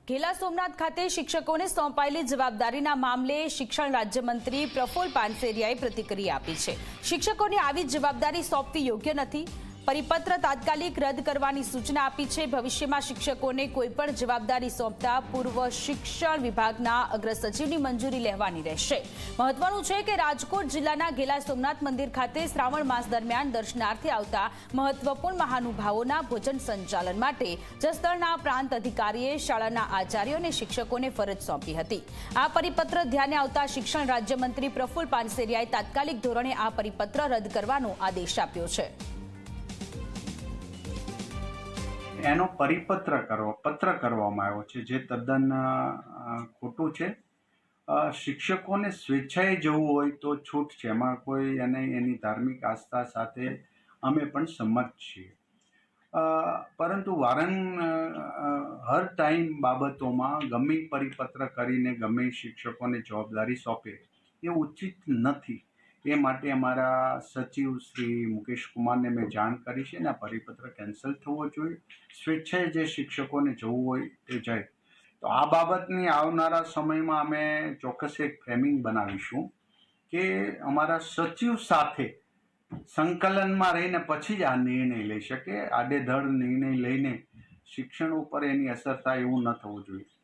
ગેલા સોમનાથ ખાતે શિક્ષકોને સોંપાયેલી જવાબદારીના મામલે શિક્ષણ રાજ્યમંત્રી પ્રફુલ પાનસેરિયાએ પ્રતિક્રિયા આપી છે। શિક્ષકોને આવી જવાબદારી સોંપવી યોગ્ય નથી। પરિપત્ર તાત્કાલિક રદ કરવાની સૂચના આપી છે। ભવિષ્યમાં શિક્ષકોને કોઈપણ જવાબદારી સોંપતા પૂર્વ શિક્ષણ વિભાગના અગ્ર સચિવની મંજૂરી લેવાની રહેશે। મહત્વનું છે કે રાજકોટ જિલ્લાના ગેલા સોમનાથ મંદિર ખાતે શ્રાવણ માસ દરમિયાન દર્શનાર્થે આવતા મહત્વપૂર્ણ મહાનુભાવોના ભોજન સંચાલન માટે જસદણના પ્રાંત અધિકારીએ શાળાના આચાર્યો અને શિક્ષકોને ફરજ સોંપી હતી। આ પરિપત્ર ધ્યાને આવતા શિક્ષણ રાજ્યમંત્રી પ્રફુલ પાનસેરિયાએ તાત્કાલિક ધોરણે આ પરિપત્ર રદ કરવાનો આદેશ આપ્યો છે। એનો પત્ર કરવામાં આવ્યો છે, જે તદ્દન ખોટું છે। શિક્ષકોને સ્વેચ્છાએ જવું હોય તો છૂટ છે, એમાં કોઈ એની ધાર્મિક આસ્થા સાથે અમે પણ સંમત છીએ। પરંતુ હર ટાઈમ બાબતોમાં ગમે પરિપત્ર કરીને ગમે શિક્ષકોને જવાબદારી સોંપે એ ઉચિત નથી। એ માટે અમારા સચિવ શ્રી મુકેશ કુમારને મેં જાણ કરી છે ને આ પરિપત્ર કેન્સલ થવો જોઈએ। સ્વેચ્છાએ જે શિક્ષકોને જવું હોય તે જાય। તો આ બાબતની આવનારા સમયમાં અમે ચોક્કસ એક ફ્રેમિંગ બનાવીશું કે અમારા સચિવ સાથે સંકલનમાં રહીને પછી જ આ નિર્ણય લઈ શકે। આડેધડ નિર્ણય લઈને શિક્ષણ ઉપર એની અસર થાય એવું ન થવું જોઈએ।